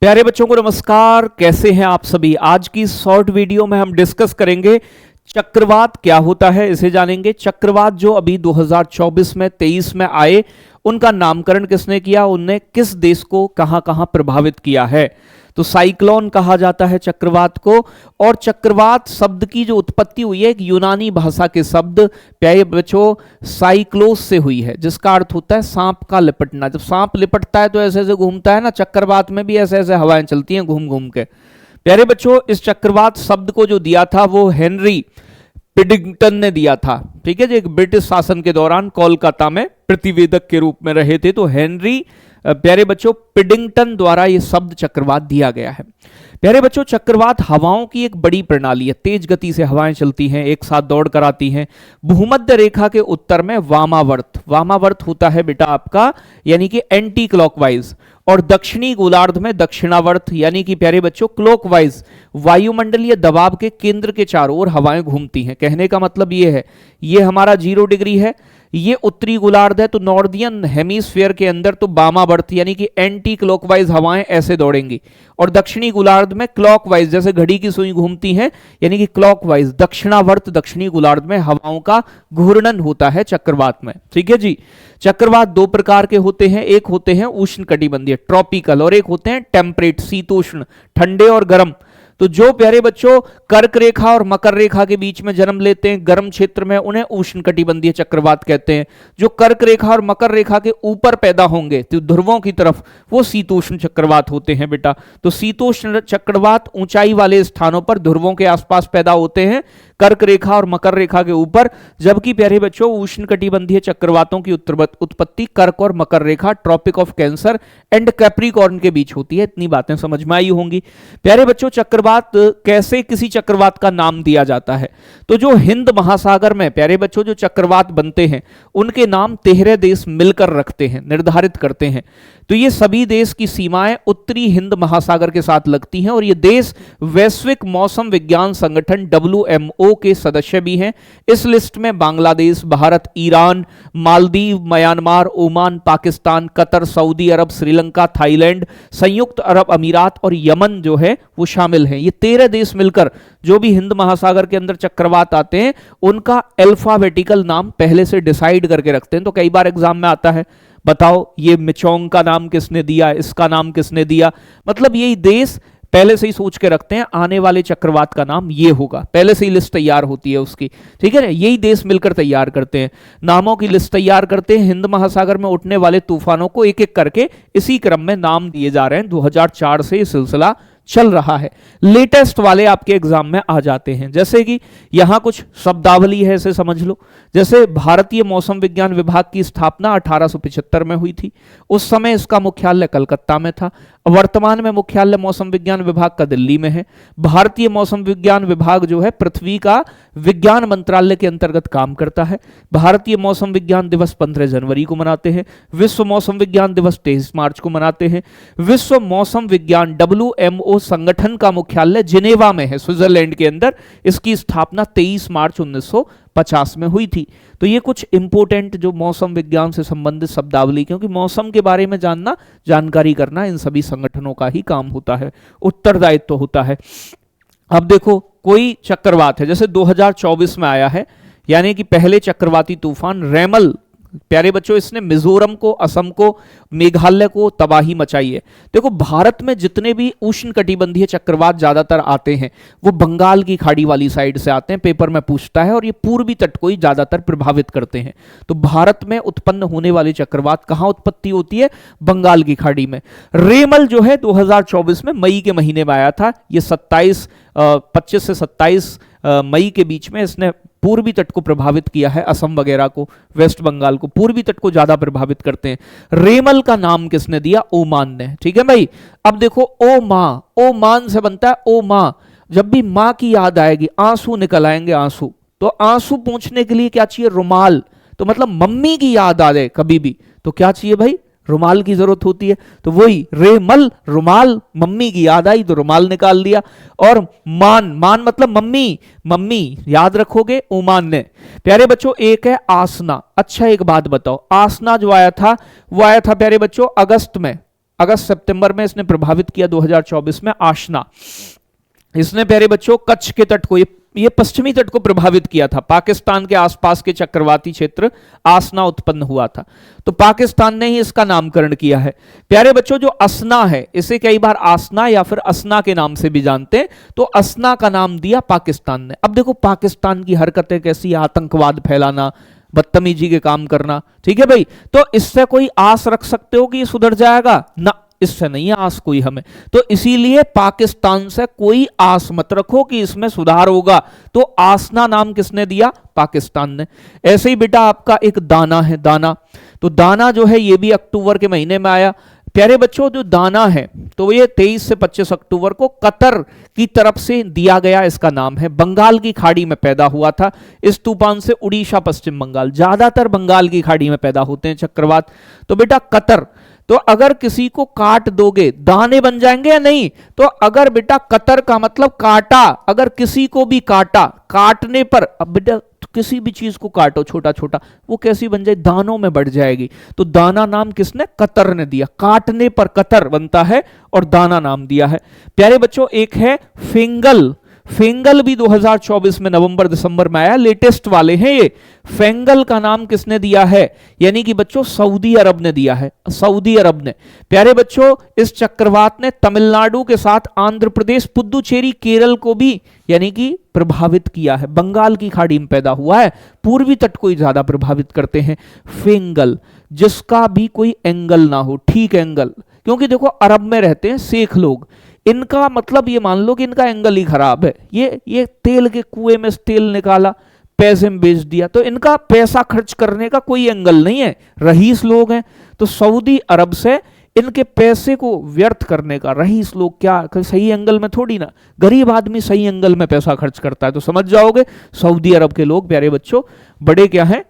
प्यारे बच्चों को नमस्कार। कैसे हैं आप सभी। आज की शॉर्ट वीडियो में हम डिस्कस करेंगे चक्रवात क्या होता है, इसे जानेंगे। चक्रवात जो अभी 2024 में 23 में आए, उनका नामकरण किसने किया, उनने किस देश को कहां कहां प्रभावित किया है। तो साइक्लोन कहा जाता है चक्रवात को। और चक्रवात शब्द की जो उत्पत्ति हुई है एक यूनानी भाषा के शब्द प्यारे बच्चों साइक्लोस से हुई है, जिसका अर्थ होता है सांप का लिपटना। जब सांप लिपटता है तो ऐसे ऐसे घूमता है ना, चक्रवात में भी ऐसे ऐसे हवाएं चलती हैं घूम घूम के। प्यारे बच्चों इस चक्रवात शब्द को जो दिया था वो हेनरी पिडिंगटन ने दिया था। ठीक है जी, एक ब्रिटिश शासन के दौरान कोलकाता में प्रतिवेदक के रूप में रहे थे। तो हेनरी प्यारे बच्चों पिडिंगटन द्वारा यह शब्द चक्रवात दिया गया है। प्यारे बच्चों चक्रवात हवाओं की एक बड़ी प्रणाली है। तेज गति से हवाएं चलती हैं, एक साथ दौड़ कर आती हैं। भूमध्य रेखा के उत्तर में वामावर्त, वामावर्त होता है बेटा आपका यानी कि एंटी क्लॉकवाइज, और दक्षिणी गोलार्ध में दक्षिणावर्त यानी कि प्यारे बच्चों क्लॉकवाइज वायुमंडलीय दबाव के केंद्र के चारों ओर हवाएं घूमती हैं। कहने का मतलब ये है, ये हमारा 0 डिग्री है, ये उत्तरी गोलार्ध है, तो नॉर्दियन हेमिस्फीयर के अंदर तो वामावर्त यानी कि एंटी क्लॉकवाइज हवाएं ऐसे दौड़ेंगी, और दक्षिणी गोलार्ध में क्लॉकवाइज जैसे घड़ी की सुई घूमती है यानी कि क्लॉकवाइज दक्षिणावर्त दक्षिणी गोलार्ध में हवाओं का घूर्णन होता है चक्रवात में। ठीक है जी। चक्रवात दो प्रकार के होते हैं, एक होते हैं उष्णकटिबंधीय ट्रॉपिकल, और एक होते हैं टेम्परेट शीतोष्ण ठंडे और गर्म। तो जो प्यारे बच्चों कर्क रेखा और मकर रेखा के बीच में जन्म लेते हैं गर्म क्षेत्र में, उन्हें उष्णकटिबंधीय चक्रवात कहते हैं। जो कर्क रेखा और मकर रेखा के ऊपर पैदा होंगे तो ध्रुवों की तरफ, वो शीतोष्ण चक्रवात होते हैं बेटा। तो शीतोष्ण चक्रवात ऊंचाई वाले स्थानों पर ध्रुवों के आसपास पैदा होते हैं, कर्क रेखा और मकर रेखा के ऊपर, जबकि प्यारे बच्चों उष्णकटिबंधीय चक्रवातों की उत्पत्ति कर्क और मकर रेखा tropic of cancer and capricorn के बीच होती है। इतनी बातें समझ में आई होंगी। प्यारे बच्चों चक्रवात कैसे किसी चक्रवात का नाम दिया जाता है, तो जो हिंद महासागर में प्यारे बच्चों जो चक्रवात बनते हैं उनके नाम 13 देश मिलकर रखते हैं, निर्धारित करते हैं। तो ये सभी देश की सीमाएं उत्तरी हिंद महासागर के साथ लगती हैं, और ये देश वैश्विक मौसम विज्ञान संगठन WMO के सदस्य भी हैं। इस लिस्ट में Bangladesh, Bharat, Iran, Maldives, Myanmar, Oman, Pakistan, Qatar, Saudi Arabia, Sri Lanka, Thailand, संयुक्त अरब अमीरात और यमन जो है वो शामिल हैं। ये 13 देश मिलकर जो भी हिंद महासागर के अंदर चक्रवात आते हैं उनका अल्फाबेटिकल नाम पहले से डिसाइड करके रखते हैं। तो कई बार एग्जाम में आता है, बताओ ये मिचोंग का नाम किसने दिया, इसका नाम किसने दिया, मतलब यही देश पहले से ही सोच के रखते हैं आने वाले चक्रवात का नाम ये होगा, पहले से ही लिस्ट तैयार होती है उसकी। ठीक है ना, यही देश मिलकर तैयार करते हैं, नामों की लिस्ट तैयार करते हैं। हिंद महासागर में उठने वाले तूफानों को एक एक करके इसी क्रम में नाम दिए जा रहे हैं। 2004 से ये सिलसिला चल रहा है। लेटेस्ट वाले आपके एग्जाम में आ जाते हैं, जैसे कि यहां कुछ शब्दावली है, इसे समझ लो। जैसे भारतीय मौसम विज्ञान विभाग की स्थापना 1875 में हुई थी। उस समय इसका मुख्यालय कलकत्ता में था। वर्तमान में मुख्यालय मौसम विज्ञान विभाग का दिल्ली में है। भारतीय मौसम विज्ञान विभाग जो है पृथ्वी का विज्ञान मंत्रालय के अंतर्गत काम करता है। भारतीय मौसम विज्ञान दिवस 15 जनवरी को मनाते हैं। विश्व मौसम विज्ञान दिवस 23 मार्च को मनाते हैं। विश्व मौसम विज्ञान WMO संगठन का मुख्यालय जिनेवा में है, स्विट्जरलैंड के अंदर। इसकी स्थापना 23 मार्च 1950 में हुई थी। तो ये कुछ इंपोर्टेंट जो मौसम विज्ञान से संबंधित शब्दावली, क्योंकि मौसम के बारे में जानना, जानकारी करना इन सभी संगठनों का ही काम होता है, उत्तरदायित्व होता है। अब देखो कोई चक्रवात है, जैसे 2024 में आया है, यानी कि पहले चक्रवाती तूफान रेमल, प्यारे बच्चों इसने मिजोरम को, असम को, मेघालय को तबाही मचाई है। देखो भारत में जितने भी उष्णकटिबंधीय चक्रवात ज्यादातर आते हैं वो बंगाल की खाड़ी वाली साइड से आते हैं, पेपर में पूछता है, और ये पूर्वी तट को ही ज्यादातर प्रभावित करते हैं। तो भारत में उत्पन्न होने वाली चक्रवात कहां उत्पत्ति होती है, बंगाल की खाड़ी में। रेमल जो है 2024 में मई के महीने में आया था। ये 25 से 27 मई के बीच में इसने पूर्वी तट को प्रभावित किया है, असम वगैरह को, वेस्ट बंगाल को, पूर्वी तट को ज्यादा प्रभावित करते हैं। रेमल का नाम किसने दिया, ओमान ने। ठीक है भाई। अब देखो ओ मां, ओमान से बनता है ओ मां। जब भी मां की याद आएगी आंसू निकल आएंगे, आंसू। तो आंसू पोंछने के लिए क्या चाहिए, रुमाल। तो मतलब मम्मी की याद आ जाए कभी भी तो क्या चाहिए भाई, रुमाल की जरूरत होती है। तो वही रेमल, रुमाल, मम्मी की याद आई तो रुमाल निकाल दिया। और मान, मान मतलब मम्मी, मम्मी याद रखोगे ओमान ने। प्यारे बच्चों एक है आसना। अच्छा एक बात बताओ, आसना जो आया था वो आया था प्यारे बच्चों अगस्त में। अगस्त सितंबर में इसने प्रभावित किया 2024 में आशना। इसने प्यारे बच्चों कच्छ के तट को, ये पश्चिमी तट को प्रभावित किया था। पाकिस्तान के आसपास के चक्रवाती क्षेत्र आसना उत्पन्न हुआ था, तो पाकिस्तान ने ही इसका नामकरण किया है। प्यारे बच्चों जो असना है, इसे कई बार आसना या फिर असना के नाम से भी जानते हैं, तो असना का नाम दिया पाकिस्तान ने। अब देखो पाकिस्तान की हरकतें कैसी, आतंकवाद फैलाना, बदतमीजी के काम करना, ठीक है भाई। तो इससे कोई आस रख सकते हो कि ये सुधर जाएगा ना, इससे नहीं है आस कोई हमें। तो इसीलिए पाकिस्तान से कोई आस मत रखो कि इसमें सुधार होगा। तो आसना नाम किसने दिया? पाकिस्तान ने। ऐसे ही बेटा आपका एक दाना है, दाना। तो दाना जो है ये भी अक्टूबर के महीने में आया। प्यारे बच्चों जो दाना है तो ये 23 से 25 अक्टूबर को कतर की तरफ से दिया गया, इसका नाम है। बंगाल की खाड़ी में पैदा हुआ था। इस तूफान से उड़ीसा, पश्चिम बंगाल, ज्यादातर बंगाल की खाड़ी में पैदा होते हैं चक्रवात। तो बेटा कतर, तो अगर किसी को काट दोगे दाने बन जाएंगे या नहीं? तो अगर बेटा कतर का मतलब काटा, अगर किसी को भी काटा, काटने पर, अब बेटा किसी भी चीज को काटो छोटा छोटा, वो कैसी बन जाए? दानों में बढ़ जाएगी। तो दाना नाम किसने? कतर ने दिया। काटने पर कतर बनता है और दाना नाम दिया है। प्यारे बच्चों एक है फेंगल। फेंगल भी 2024 में नवंबर दिसंबर में आया, लेटेस्ट वाले हैं ये। फेंगल का नाम किसने दिया है? यानी कि बच्चों सऊदी अरब ने दिया है, सऊदी अरब ने। प्यारे बच्चों इस चक्रवात ने तमिलनाडु के साथ आंध्र प्रदेश, पुदुचेरी, केरल को भी यानी कि प्रभावित किया है। बंगाल की खाड़ी में पैदा हुआ है, पूर्वी तट को ही ज्यादा प्रभावित करते हैं। फेंगल जिसका भी कोई एंगल ना हो, ठीक एंगल, क्योंकि देखो अरब में रहते हैं शेख लोग, इनका मतलब ये मान लो कि इनका एंगल ही खराब है। ये तेल के कुएं में तेल निकाला, पैसे में बेच दिया, तो इनका पैसा खर्च करने का कोई एंगल नहीं है, रईस लोग हैं। तो सऊदी अरब से इनके पैसे को व्यर्थ करने का, रईस लोग क्या सही एंगल में थोड़ी ना, गरीब आदमी सही एंगल में पैसा खर्च करता है। तो समझ जाओगे सऊदी अरब के लोग प्यारे बच्चों बड़े क्या हैं,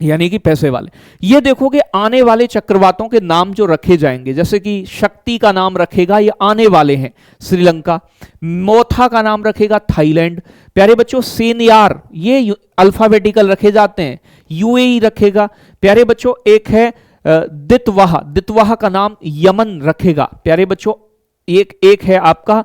यानी कि पैसे वाले। ये देखोगे आने वाले चक्रवातों के नाम जो रखे जाएंगे, जैसे कि शक्ति का नाम रखेगा, ये आने वाले हैं श्रीलंका। मोथा का नाम रखेगा थाईलैंड। प्यारे बच्चों सेनियार, ये अल्फाबेटिकल रखे जाते हैं, यूएई रखेगा। प्यारे बच्चों एक है दितवाह, दितवाह का नाम यमन रखेगा। प्यारे बच्चों एक है आपका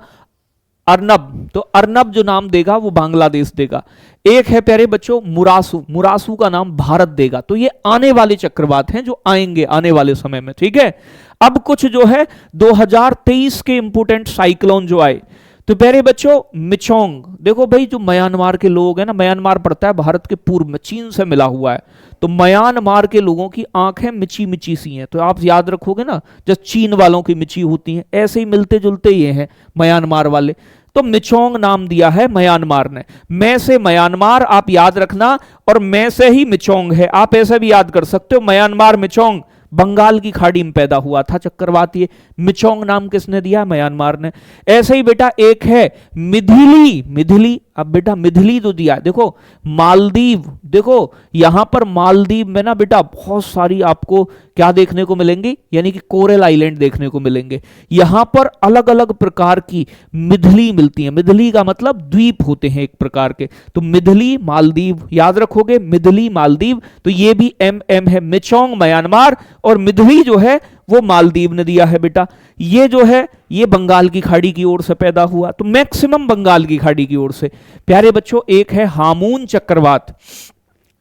अर्नब, तो अर्नब जो नाम देगा वो बांग्लादेश देगा। एक है प्यारे बच्चों मुरासू, मुरासू का नाम भारत देगा। तो ये आने वाले चक्रवात हैं जो आएंगे आने वाले समय में, ठीक है। अब कुछ जो है 2023 के इंपोर्टेंट साइक्लोन जो आए, तो प्यारे बच्चों मिचोंग, देखो भाई जो म्यांमार के लोग हैं ना, म्यांमार पड़ता है भारत के पूर्व में, चीन से मिला हुआ है, तो म्यांमार के लोगों की आंखें मिची मिची सी हैं। तो आप याद रखोगे ना, जब चीन वालों की मिची होती हैं, ऐसे ही मिलते जुलते ये हैं म्यांमार वाले। तो मिचोंग नाम दिया है म्यांमार ने। मैं से म्यांमार आप याद रखना, और मैं से ही मिचोंग है, आप ऐसे भी याद कर सकते हो। म्यांमार मिचोंग बंगाल की खाड़ी में पैदा हुआ था चक्रवात, ये मिचोंग नाम किसने दिया? म्यांमार ने। ऐसे ही बेटा एक है मिथिली, मिथिली, अब बेटा मिथिली तो दिया, देखो मालदीव, देखो यहां पर मालदीव में ना बेटा बहुत सारी आपको क्या देखने को मिलेंगी, यानी कि कोरल आइलैंड देखने को मिलेंगे। यहां पर अलग अलग प्रकार की मिथिली मिलती है। मिथिली का मतलब द्वीप होते हैं एक प्रकार के। तो मिथिली मालदीव याद रखोगे, मिथिली मालदीव। तो ये भी एम है, मिचोंग म्यांमार और मिथिली जो है वो मालदीव ने दिया है बेटा। ये जो है ये बंगाल की खाड़ी की ओर से पैदा हुआ, तो मैक्सिमम बंगाल की खाड़ी की ओर से। प्यारे बच्चों एक है हामून चक्रवात,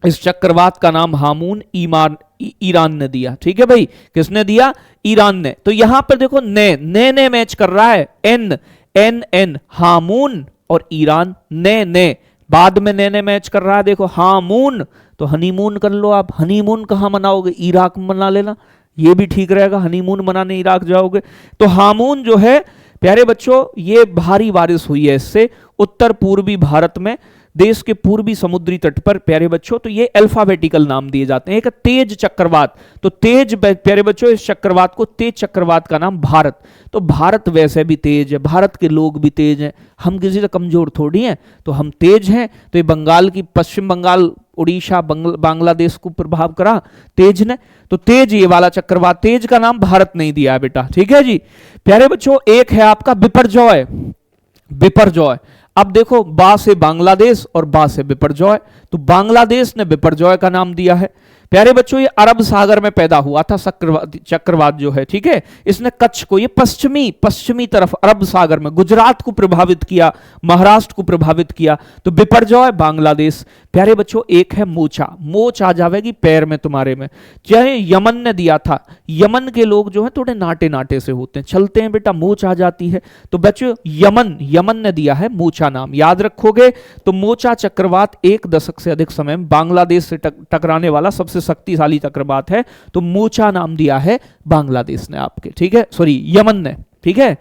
इस चक्रवात का नाम हामून ईरान ने दिया, ठीक है भाई। किसने दिया? ईरान ने। तो यहां पर देखो ने मैच कर रहा है, एन हामून और ईरान, ने बाद में ने मैच कर रहा है। देखो हामून, तो हनीमून कर लो आप। हनीमून कहां मनाओगे? इराक में मना लेना, ये भी ठीक रहेगा, हनीमून मनाने इराक जाओगे। तो हामून जो है प्यारे बच्चों ये भारी बारिश हुई है इससे उत्तर पूर्वी भारत में, देश के पूर्वी समुद्री तट पर प्यारे बच्चों। तो ये अल्फाबेटिकल नाम दिए जाते हैं। एक तेज चक्रवात, तो तेज प्यारे बच्चों इस चक्रवात को, तेज चक्रवात का नाम भारत। तो भारत वैसे भी तेज है, भारत के लोग भी तेज हैं, हम किसी से कमजोर थोड़ी हैं, तो हम तेज हैं। तो ये बंगाल की, पश्चिम बंगाल, उड़ीसा, बांग्लादेश को प्रभाव करा तेज ने। तो तेज ये वाला चक्रवात, तेज का नाम भारत नहीं दिया है बेटा, ठीक है जी। प्यारे बच्चों एक है आपका बिपरजॉय, बिपरजॉय। अब देखो बा से बांग्लादेश और बा से बिपरजॉय, तो बांग्लादेश ने बिपरजॉय का नाम दिया है। प्यारे बच्चों ये अरब सागर में पैदा हुआ था चक्रवात जो है, ठीक है। इसने कच्छ को, ये पश्चिमी तरफ अरब सागर में गुजरात को प्रभावित किया, महाराष्ट्र को प्रभावित किया। तो बिपरजॉय बांग्लादेश। प्यारे बच्चों एक है मोचा, मोच आ जाएगी पैर में तुम्हारे में, चाहे यमन ने दिया था। यमन के लोग जो है थोड़े नाटे नाटे से होते हैं, चलते हैं बेटा, मोच आ जाती है। तो बच्चों यमन ने दिया है मोचा नाम, याद रखोगे। तो मोचा चक्रवात 1 दशक से अधिक समय में बांग्लादेश से टकराने वाला सबसे शक्तिशाली चक्रवात है। तो मोचा नाम दिया है बांग्लादेश ने आपके, ठीक है, सॉरी यमन ने, ठीक है।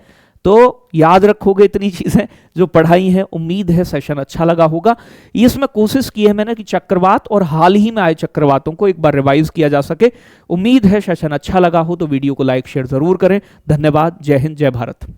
तो याद रखोगे इतनी चीजें जो पढ़ाई हैं। उम्मीद है सेशन अच्छा लगा होगा। इसमें कोशिश की है मैंने कि चक्रवात और हाल ही में आए चक्रवातों को एक बार रिवाइज किया जा सके। उम्मीद है सेशन अच्छा लगा हो तो वीडियो को लाइक शेयर जरूर करें। धन्यवाद। जय हिंद, जय भारत।